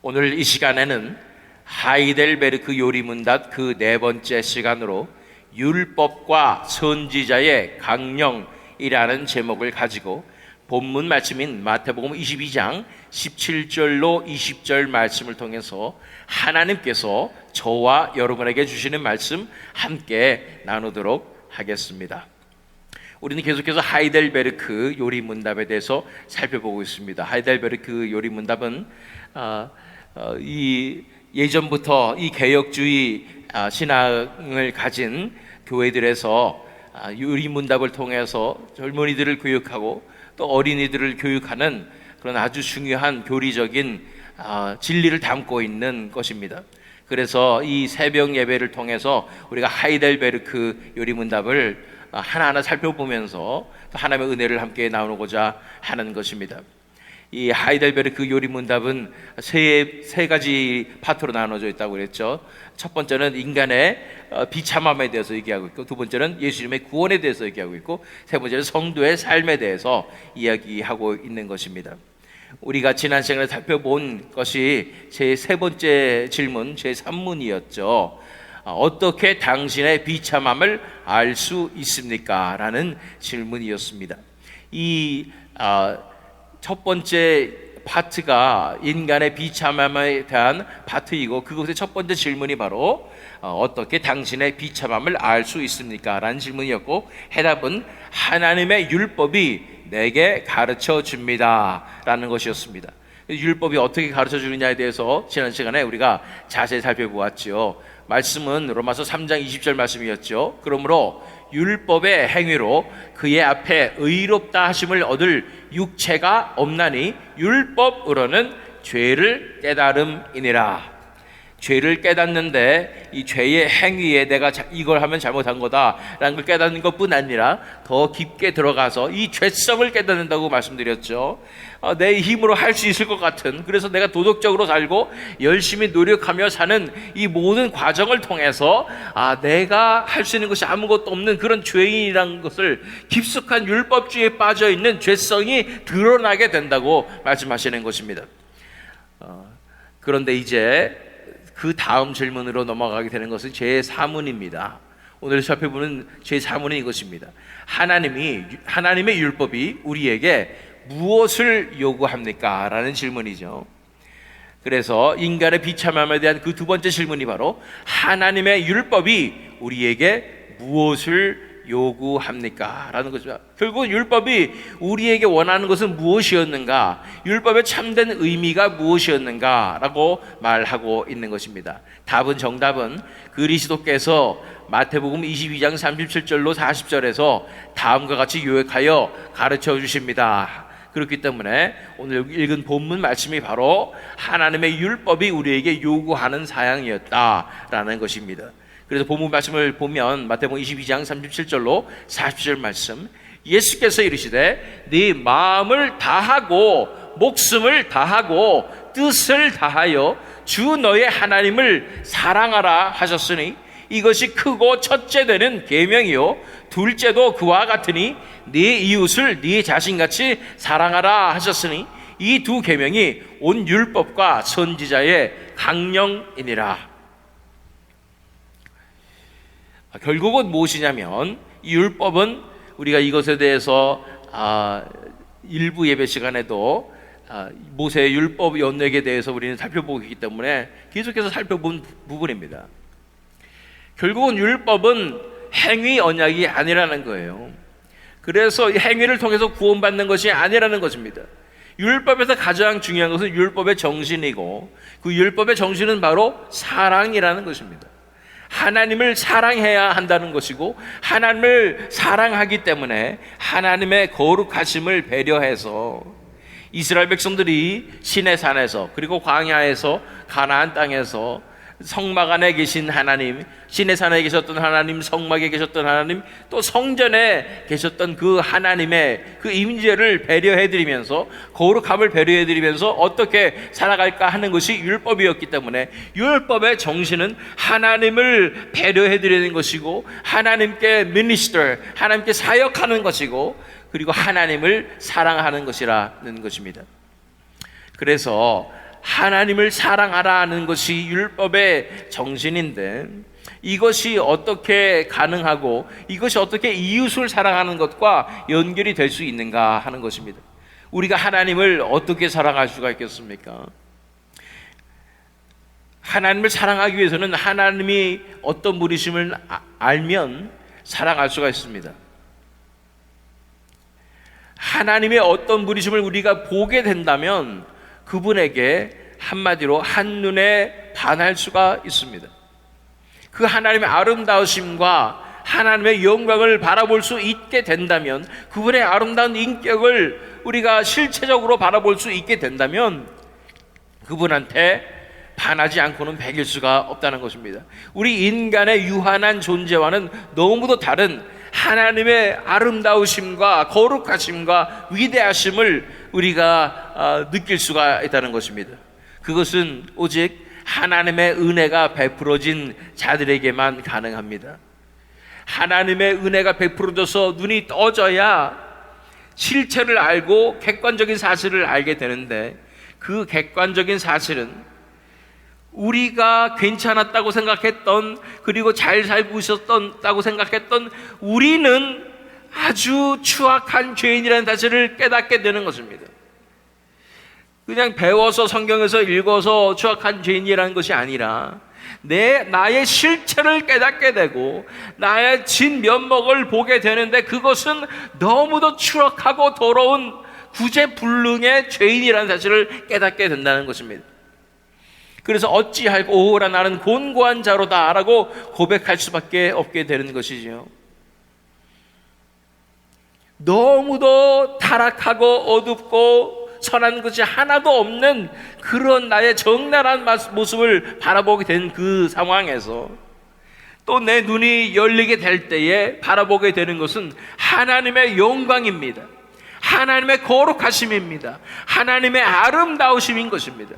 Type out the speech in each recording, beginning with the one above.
오늘 이 시간에는 하이델베르크 요리문답 그 네 번째 시간으로 율법과 선지자의 강령이라는 제목을 가지고 본문 말씀인 마태복음 22장 17절로 20절 말씀을 통해서 하나님께서 저와 여러분에게 주시는 말씀 함께 나누도록 하겠습니다. 우리는 계속해서 하이델베르크 요리문답에 대해서 살펴보고 있습니다. 하이델베르크 요리문답은 이 예전부터 이 개혁주의 신앙을 가진 교회들에서 요리문답을 통해서 젊은이들을 교육하고 또 어린이들을 교육하는 그런 아주 중요한 교리적인 진리를 담고 있는 것입니다. 그래서 이 새벽 예배를 통해서 우리가 하이델베르크 요리문답을 하나하나 살펴보면서 하나님의 은혜를 함께 나누고자 하는 것입니다. 이 하이델베르크 요리문답은 세 가지 파트로 나눠져 있다고 그랬죠. 첫 번째는 인간의 비참함에 대해서 얘기하고 있고, 두 번째는 예수님의 구원에 대해서 얘기하고 있고, 세 번째는 성도의 삶에 대해서 이야기하고 있는 것입니다. 우리가 지난 시간에 살펴본 것이 제 세 번째 질문, 제 3문이었죠. 어떻게 당신의 비참함을 알 수 있습니까? 라는 질문이었습니다. 이 첫 번째 파트가 인간의 비참함에 대한 파트이고, 그것의 첫 번째 질문이 바로 어떻게 당신의 비참함을 알 수 있습니까? 라는 질문이었고, 해답은 하나님의 율법이 내게 가르쳐 줍니다 라는 것이었습니다. 율법이 어떻게 가르쳐 주느냐에 대해서 지난 시간에 우리가 자세히 살펴보았죠. 말씀은 로마서 3장 20절 말씀이었죠. 그러므로 율법의 행위로 그의 앞에 의롭다 하심을 얻을 육체가 없나니 율법으로는 죄를 깨달음이니라. 죄를 깨닫는데 이 죄의 행위에 내가 이걸 하면 잘못한 거다라는 걸 깨닫는 것뿐 아니라 더 깊게 들어가서 이 죄성을 깨닫는다고 말씀드렸죠. 내 힘으로 할 수 있을 것 같은, 그래서 내가 도덕적으로 살고 열심히 노력하며 사는 이 모든 과정을 통해서 내가 할 수 있는 것이 아무것도 없는 그런 죄인이라는 것을, 깊숙한 율법주의에 빠져있는 죄성이 드러나게 된다고 말씀하시는 것입니다. 그런데 이제 그 다음 질문으로 넘어가게 되는 것은 제 4문입니다. 오늘 살펴보는 제 4문은 이것입니다. 하나님의 율법이 우리에게 무엇을 요구합니까? 라는 질문이죠. 그래서 인간의 비참함에 대한 그 두 번째 질문이 바로 하나님의 율법이 우리에게 무엇을 요구합니까? 라는 거죠. 결국 율법이 우리에게 원하는 것은 무엇이었는가? 율법의 참된 의미가 무엇이었는가? 라고 말하고 있는 것입니다. 정답은 그리스도께서 마태복음 22장 37절로 40절에서 다음과 같이 요약하여 가르쳐 주십니다. 그렇기 때문에 오늘 읽은 본문 말씀이 바로 하나님의 율법이 우리에게 요구하는 사양이었다라는 것입니다. 그래서 본문 말씀을 보면 마태복음 22장 37절로 40절 말씀, 예수께서 이르시되 네 마음을 다하고 목숨을 다하고 뜻을 다하여 주 너의 하나님을 사랑하라 하셨으니 이것이 크고 첫째 되는 계명이요 둘째도 그와 같으니 네 이웃을 네 자신같이 사랑하라 하셨으니 이 두 계명이 온 율법과 선지자의 강령이니라. 결국은 무엇이냐면, 이 율법은 우리가 이것에 대해서 일부 예배 시간에도 모세의 율법 연역에 대해서 우리는 살펴보기 때문에 계속해서 살펴본 부분입니다. 결국은 율법은 행위 언약이 아니라는 거예요. 그래서 행위를 통해서 구원받는 것이 아니라는 것입니다. 율법에서 가장 중요한 것은 율법의 정신이고, 그 율법의 정신은 바로 사랑이라는 것입니다. 하나님을 사랑해야 한다는 것이고, 하나님을 사랑하기 때문에 하나님의 거룩하심을 배려해서 이스라엘 백성들이 시내산에서 그리고 광야에서 가나안 땅에서 성막 안에 계신 하나님, 시내산에 계셨던 하나님, 성막에 계셨던 하나님, 또 성전에 계셨던 그 하나님의 그 임재를 배려해드리면서, 거룩함을 배려해드리면서 어떻게 살아갈까 하는 것이 율법이었기 때문에 율법의 정신은 하나님을 배려해드리는 것이고, 하나님께 미니스터, 하나님께 사역하는 것이고, 그리고 하나님을 사랑하는 것이라는 것입니다. 그래서 하나님을 사랑하라는 것이 율법의 정신인데, 이것이 어떻게 가능하고 이것이 어떻게 이웃을 사랑하는 것과 연결이 될 수 있는가 하는 것입니다. 우리가 하나님을 어떻게 사랑할 수가 있겠습니까? 하나님을 사랑하기 위해서는 하나님이 어떤 분이심을 알면 사랑할 수가 있습니다. 하나님의 어떤 분이심을 우리가 보게 된다면 그분에게 한마디로 한눈에 반할 수가 있습니다. 그 하나님의 아름다우심과 하나님의 영광을 바라볼 수 있게 된다면, 그분의 아름다운 인격을 우리가 실체적으로 바라볼 수 있게 된다면 그분한테 반하지 않고는 배길 수가 없다는 것입니다. 우리 인간의 유한한 존재와는 너무도 다른 하나님의 아름다우심과 거룩하심과 위대하심을 우리가 느낄 수가 있다는 것입니다. 그것은 오직 하나님의 은혜가 베풀어진 자들에게만 가능합니다. 하나님의 은혜가 베풀어져서 눈이 떠져야 실체를 알고 객관적인 사실을 알게 되는데, 그 객관적인 사실은 우리가 괜찮았다고 생각했던, 그리고 잘 살고 있었다고 생각했던 우리는 아주 추악한 죄인이라는 사실을 깨닫게 되는 것입니다. 그냥 배워서 성경에서 읽어서 추악한 죄인이라는 것이 아니라 나의 실체를 깨닫게 되고 나의 진면목을 보게 되는데, 그것은 너무도 추악하고 더러운 구제불능의 죄인이라는 사실을 깨닫게 된다는 것입니다. 그래서 어찌할꼬 오라 나는 곤고한 자로다 라고 고백할 수밖에 없게 되는 것이죠. 너무도 타락하고 어둡고 선한 것이 하나도 없는 그런 나의 적나라한 모습을 바라보게 된 그 상황에서 또 내 눈이 열리게 될 때에 바라보게 되는 것은 하나님의 영광입니다. 하나님의 거룩하심입니다. 하나님의 아름다우심인 것입니다.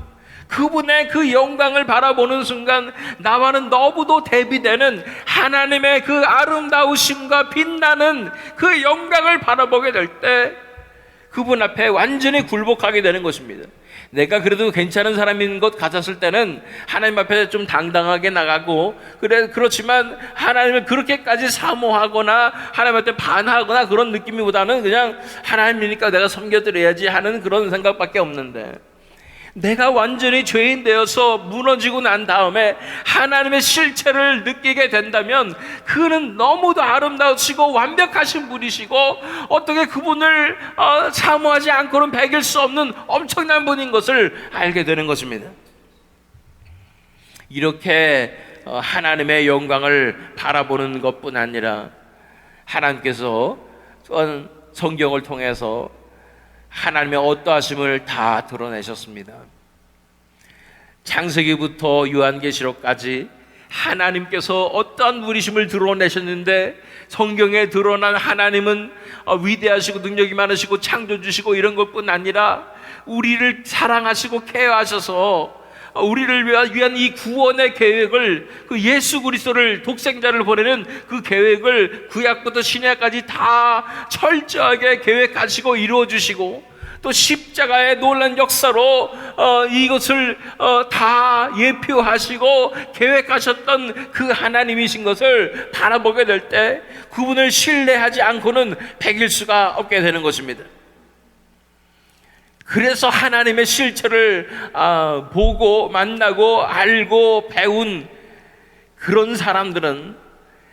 그분의 그 영광을 바라보는 순간 나와는 너무도 대비되는 하나님의 그 아름다우심과 빛나는 그 영광을 바라보게 될 때 그분 앞에 완전히 굴복하게 되는 것입니다. 내가 그래도 괜찮은 사람인 것 같았을 때는 하나님 앞에 좀 당당하게 나가고 그렇지만 하나님을 그렇게까지 사모하거나 하나님한테 반하거나 그런 느낌보다는 그냥 하나님이니까 내가 섬겨드려야지 하는 그런 생각밖에 없는데, 내가 완전히 죄인 되어서 무너지고 난 다음에 하나님의 실체를 느끼게 된다면 그는 너무도 아름다우시고 완벽하신 분이시고 어떻게 그분을 사모하지 않고는 배길 수 없는 엄청난 분인 것을 알게 되는 것입니다. 이렇게 하나님의 영광을 바라보는 것뿐 아니라 하나님께서 성경을 통해서 하나님의 어떠하심을 다 드러내셨습니다. 창세기부터 요한계시록까지 하나님께서 어떠한 분이심을 드러내셨는데, 성경에 드러난 하나님은 위대하시고 능력이 많으시고 창조주시고 이런 것뿐 아니라 우리를 사랑하시고 케어하셔서 우리를 위한 이 구원의 계획을, 그 예수 그리스도를 독생자를 보내는 그 계획을 구약부터 신약까지 다 철저하게 계획하시고 이루어주시고, 또 십자가의 놀란 역사로 이것을 다 예표하시고 계획하셨던 그 하나님이신 것을 바라보게 될 때 그분을 신뢰하지 않고는 배길 수가 없게 되는 것입니다. 그래서 하나님의 실체를 보고 만나고 알고 배운 그런 사람들은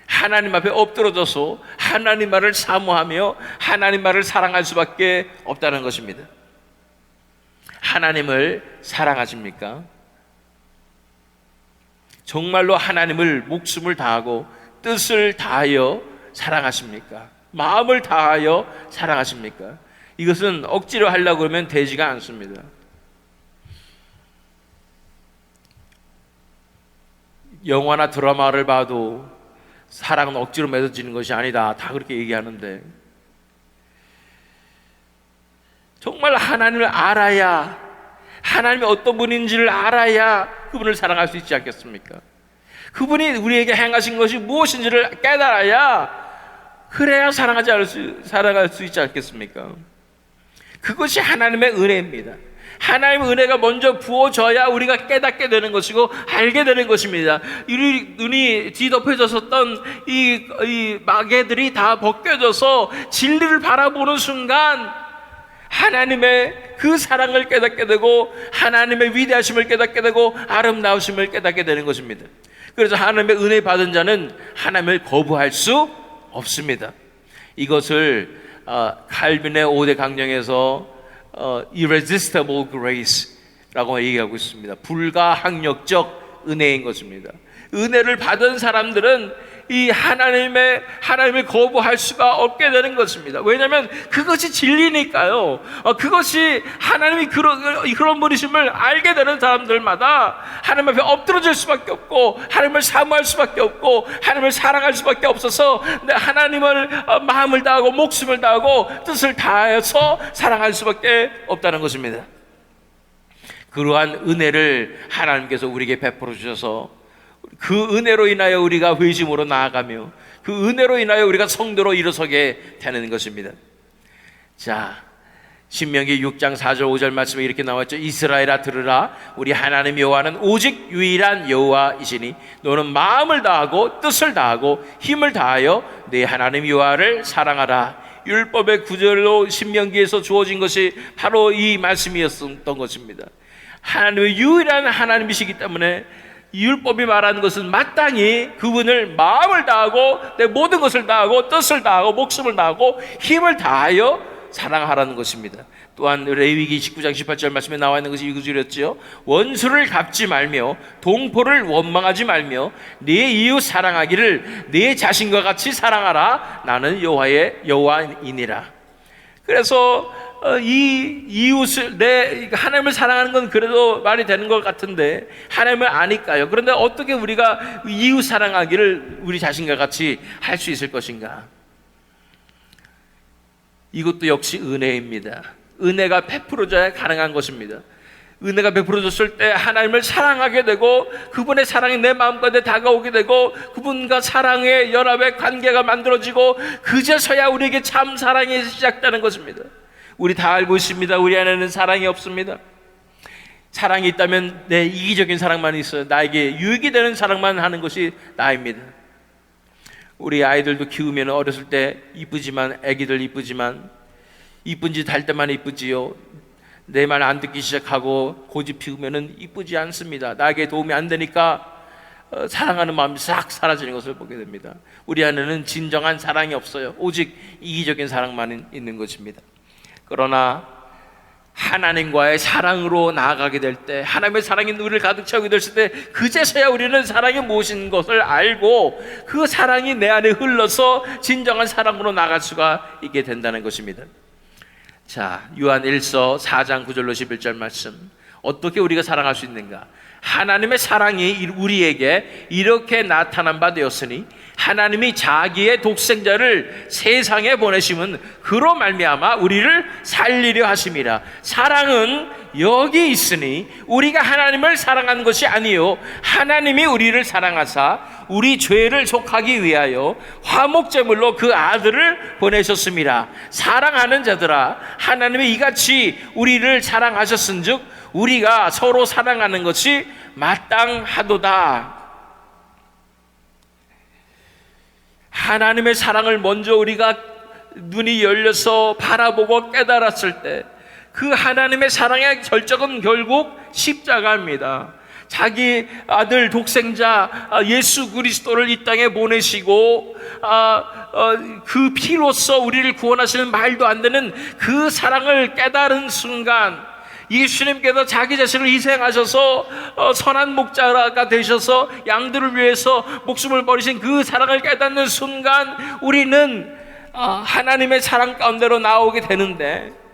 하나님 앞에 엎드러져서 하나님 말을 사모하며 하나님 말을 사랑할 수밖에 없다는 것입니다. 하나님을 사랑하십니까? 정말로 하나님을 목숨을 다하고 뜻을 다하여 사랑하십니까? 마음을 다하여 사랑하십니까? 이것은 억지로 하려고 하면 되지가 않습니다. 영화나 드라마를 봐도 사랑은 억지로 맺어지는 것이 아니다, 다 그렇게 얘기하는데, 정말 하나님을 알아야, 하나님이 어떤 분인지를 알아야 그분을 사랑할 수 있지 않겠습니까? 그분이 우리에게 행하신 것이 무엇인지를 깨달아야, 그래야 사랑할 수 있지 않겠습니까? 그것이 하나님의 은혜입니다. 하나님의 은혜가 먼저 부어져야 우리가 깨닫게 되는 것이고 알게 되는 것입니다. 눈이 뒤덮여졌었던 이 마개들이 다 벗겨져서 진리를 바라보는 순간 하나님의 그 사랑을 깨닫게 되고 하나님의 위대하심을 깨닫게 되고 아름다우심을 깨닫게 되는 것입니다. 그래서 하나님의 은혜 받은 자는 하나님을 거부할 수 없습니다. 이것을 칼빈의 5대 강령에서 irresistible grace라고 얘기하고 있습니다. 불가항력적 은혜인 것입니다. 은혜를 받은 사람들은 이 하나님을 거부할 수가 없게 되는 것입니다. 왜냐하면 그것이 진리니까요. 그것이 하나님이 그런 분이심을 알게 되는 사람들마다 하나님 앞에 엎드러질 수밖에 없고 하나님을 사모할 수밖에 없고 하나님을 사랑할 수밖에 없어서 하나님을 마음을 다하고 목숨을 다하고 뜻을 다해서 사랑할 수밖에 없다는 것입니다. 그러한 은혜를 하나님께서 우리에게 베풀어 주셔서 그 은혜로 인하여 우리가 회심으로 나아가며 그 은혜로 인하여 우리가 성도로 일어서게 되는 것입니다. 자, 신명기 6장 4절 5절 말씀에 이렇게 나왔죠. 이스라엘아 들으라, 우리 하나님 여호와는 오직 유일한 여호와이시니 너는 마음을 다하고 뜻을 다하고 힘을 다하여 네 하나님 여호와를 사랑하라. 율법의 구절로 신명기에서 주어진 것이 바로 이 말씀이었던 것입니다. 하나님의 유일한 하나님이시기 때문에 율법이 말하는 것은 마땅히 그분을 마음을 다하고 내 모든 것을 다하고 뜻을 다하고 목숨을 다하고 힘을 다하여 사랑하라는 것입니다. 또한 레위기 19장 18절 말씀에 나와 있는 것이 이구절이었지요. 원수를 갚지 말며 동포를 원망하지 말며 네 이웃 사랑하기를 네 자신과 같이 사랑하라. 나는 여호와이니라. 그래서 이 이웃을 하나님을 사랑하는 건 그래도 말이 되는 것 같은데 하나님을 아니까요. 그런데 어떻게 우리가 이웃 사랑하기를 우리 자신과 같이 할 수 있을 것인가? 이것도 역시 은혜입니다. 은혜가 베풀어져야 가능한 것입니다. 은혜가 베풀어졌을 때 하나님을 사랑하게 되고 그분의 사랑이 내 마음까지 다가오게 되고 그분과 사랑의 연합의 관계가 만들어지고 그제서야 우리에게 참 사랑이 시작되는 것입니다. 우리 다 알고 있습니다. 우리 안에는 사랑이 없습니다. 사랑이 있다면 내 이기적인 사랑만 있어요. 나에게 유익이 되는 사랑만 하는 것이 나입니다. 우리 아이들도 키우면 어렸을 때 이쁘지만 애기들 이쁘지만 이쁜 짓 할 때만 이쁘지요. 내 말 안 듣기 시작하고 고집 피우면 이쁘지 않습니다. 나에게 도움이 안 되니까 사랑하는 마음이 싹 사라지는 것을 보게 됩니다. 우리 안에는 진정한 사랑이 없어요. 오직 이기적인 사랑만 있는 것입니다. 그러나 하나님과의 사랑으로 나아가게 될 때 하나님의 사랑이 우리를 가득 채우게 됐을 때 그제서야 우리는 사랑이 무엇인 것을 알고 그 사랑이 내 안에 흘러서 진정한 사랑으로 나아갈 수가 있게 된다는 것입니다. 자, 요한 1서 4장 9절로 11절 말씀, 어떻게 우리가 사랑할 수 있는가? 하나님의 사랑이 우리에게 이렇게 나타난 바 되었으니 하나님이 자기의 독생자를 세상에 보내심은 그로 말미암아 우리를 살리려 하심이라. 사랑은 여기 있으니 우리가 하나님을 사랑한 것이 아니요 하나님이 우리를 사랑하사 우리 죄를 속하기 위하여 화목제물로 그 아들을 보내셨습니다. 사랑하는 자들아, 하나님이 이같이 우리를 사랑하셨은즉 우리가 서로 사랑하는 것이 마땅하도다. 하나님의 사랑을 먼저 우리가 눈이 열려서 바라보고 깨달았을 때 그 하나님의 사랑의 결정은 결국 십자가입니다. 자기 아들 독생자 예수 그리스도를 이 땅에 보내시고 그 피로써 우리를 구원하시는 말도 안 되는 그 사랑을 깨달은 순간 예수님께서 자기 자신을 희생하셔서 선한 목자가 되셔서 양들을 위해서 목숨을 버리신 그 사랑을 깨닫는 순간 우리는 하나님의 사랑 가운데로 나오게 되는데,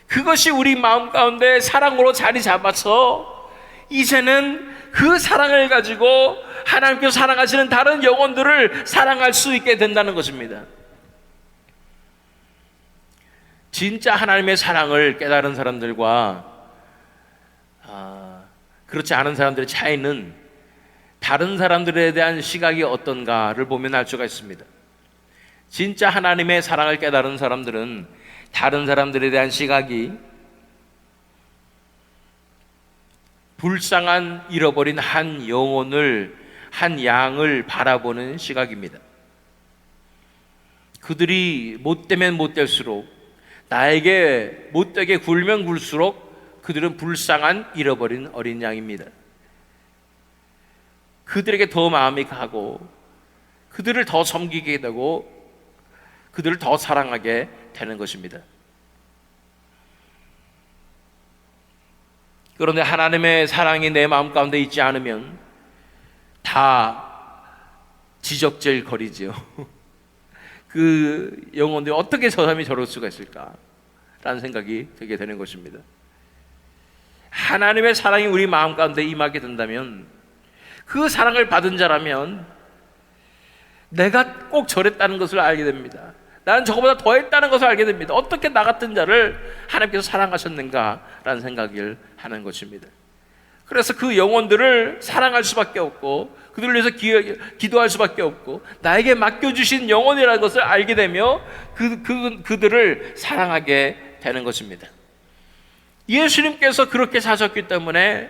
그것이 우리 마음 가운데 사랑으로 자리 잡아서 이제는 그 사랑을 가지고 하나님께서 사랑하시는 다른 영혼들을 사랑할 수 있게 된다는 것입니다. 진짜 하나님의 사랑을 깨달은 사람들과 그렇지 않은 사람들의 차이는 다른 사람들에 대한 시각이 어떤가를 보면 알 수가 있습니다. 진짜 하나님의 사랑을 깨달은 사람들은 다른 사람들에 대한 시각이 불쌍한 잃어버린 한 영혼을, 한 양을 바라보는 시각입니다. 그들이 못되면 못될수록, 나에게 못되게 굴면 굴수록 그들은 불쌍한 잃어버린 어린 양입니다. 그들에게 더 마음이 가고, 그들을 더 섬기게 되고, 그들을 더 사랑하게 되는 것입니다. 그런데 하나님의 사랑이 내 마음 가운데 있지 않으면 다 지적질 거리지요. 그 영혼들이 어떻게 저 사람이 저럴 수가 있을까? 라는 생각이 들게 되는 것입니다. 하나님의 사랑이 우리 마음 가운데 임하게 된다면, 그 사랑을 받은 자라면 내가 꼭 저랬다는 것을 알게 됩니다. 나는 저거보다 더했다는 것을 알게 됩니다. 어떻게 나 같은 자를 하나님께서 사랑하셨는가라는 생각을 하는 것입니다. 그래서 그 영혼들을 사랑할 수밖에 없고, 그들을 위해서 기도할 수밖에 없고, 나에게 맡겨주신 영혼이라는 것을 알게 되며 그들을 사랑하게 되는 것입니다. 예수님께서 그렇게 사셨기 때문에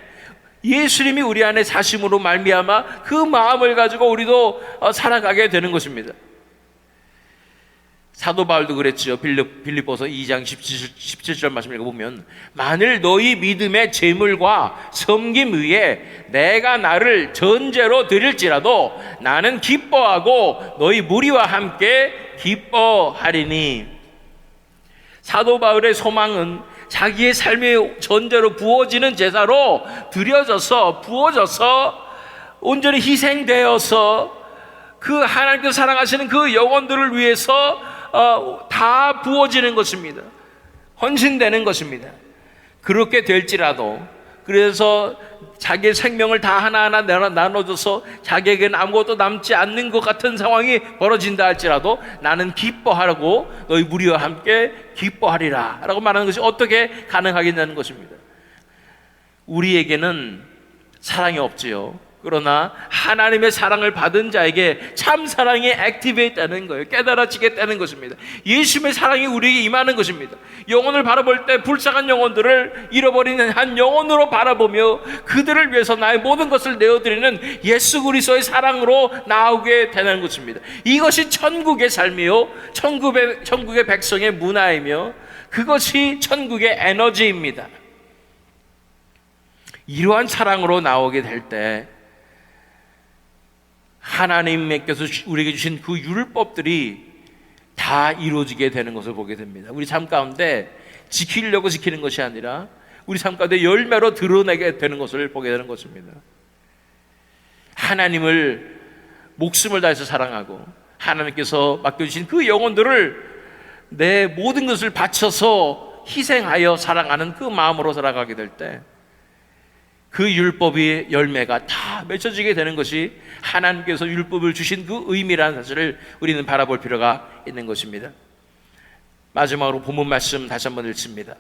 예수님이 우리 안에 사심으로 말미암아 그 마음을 가지고 우리도 살아가게 되는 것입니다. 사도 바울도 그랬죠. 빌립보서 2장 17절 말씀 읽어보면, 만일 너희 믿음의 재물과 섬김 위에 내가 나를 전제로 드릴지라도 나는 기뻐하고 너희 무리와 함께 기뻐하리니. 사도 바울의 소망은 자기의 삶의 전제로 부어지는 제사로 드려져서, 부어져서 온전히 희생되어서 그 하나님께서 사랑하시는 그 영혼들을 위해서 다 부어지는 것입니다. 헌신되는 것입니다. 그렇게 될지라도, 그래서 자기의 생명을 다 하나하나 나눠줘서 자기에게는 아무것도 남지 않는 것 같은 상황이 벌어진다 할지라도 나는 기뻐하고 너희 무리와 함께 기뻐하리라 라고 말하는 것이 어떻게 가능하겠냐는 것입니다. 우리에게는 사랑이 없지요. 그러나 하나님의 사랑을 받은 자에게 참 사랑이 액티베이트 되는 거예요. 깨달아지겠다는 것입니다. 예수님의 사랑이 우리에게 임하는 것입니다. 영혼을 바라볼 때 불쌍한 영혼들을 잃어버리는 한 영혼으로 바라보며 그들을 위해서 나의 모든 것을 내어드리는 예수 그리스도의 사랑으로 나오게 되는 것입니다. 이것이 천국의 삶이요, 천국의 백성의 문화이며 그것이 천국의 에너지입니다. 이러한 사랑으로 나오게 될 때 하나님께서 우리에게 주신 그 율법들이 다 이루어지게 되는 것을 보게 됩니다. 우리 삶 가운데 지키려고 지키는 것이 아니라 우리 삶 가운데 열매로 드러내게 되는 것을 보게 되는 것입니다. 하나님을 목숨을 다해서 사랑하고 하나님께서 맡겨주신 그 영혼들을 내 모든 것을 바쳐서 희생하여 사랑하는 그 마음으로 살아가게 될 때 그 율법의 열매가 다 맺혀지게 되는 것이 하나님께서 율법을 주신 그 의미라는 사실을 우리는 바라볼 필요가 있는 것입니다. 마지막으로 본문 말씀 다시 한번 읽습니다.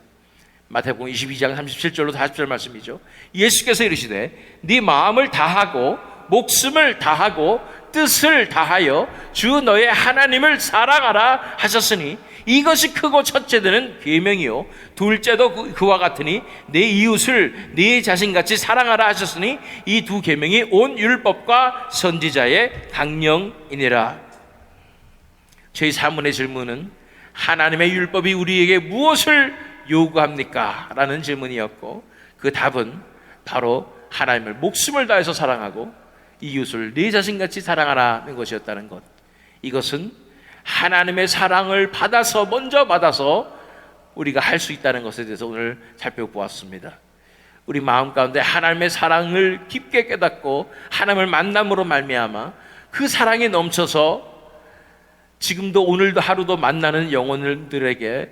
마태복음 22장 37절로 40절 말씀이죠. 예수께서 이르시되 네 마음을 다하고 목숨을 다하고 뜻을 다하여 주 너의 하나님을 사랑하라 하셨으니 이것이 크고 첫째는 계명이요 둘째도 그와 같으니 내 이웃을 네 자신같이 사랑하라 하셨으니 이 두 계명이 온 율법과 선지자의 강령이니라. 저희 사문의 질문은 하나님의 율법이 우리에게 무엇을 요구합니까? 라는 질문이었고 그 답은 바로 하나님을 목숨을 다해서 사랑하고 이웃을 네 자신같이 사랑하라는 것이었다는 것. 이것은 하나님의 사랑을 먼저 받아서 우리가 할 수 있다는 것에 대해서 오늘 살펴보았습니다. 우리 마음 가운데 하나님의 사랑을 깊게 깨닫고 하나님을 만남으로 말미암아 그 사랑이 넘쳐서 지금도 오늘도 하루도 만나는 영혼들에게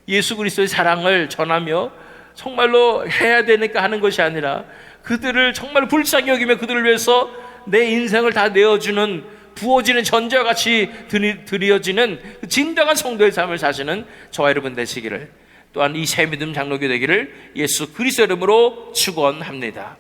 예수 그리스도의 사랑을 전하며 정말로 해야 되니까 하는 것이 아니라 그들을 정말 불쌍히 여기며 그들을 위해서 내 인생을 다 내어주는 부어지는 전제와 같이 드려지는 진정한 성도의 삶을 사시는 저와 여러분 되시기를, 또한 이 새믿음 장로교 되기를 예수 그리스도 이름으로 축원합니다.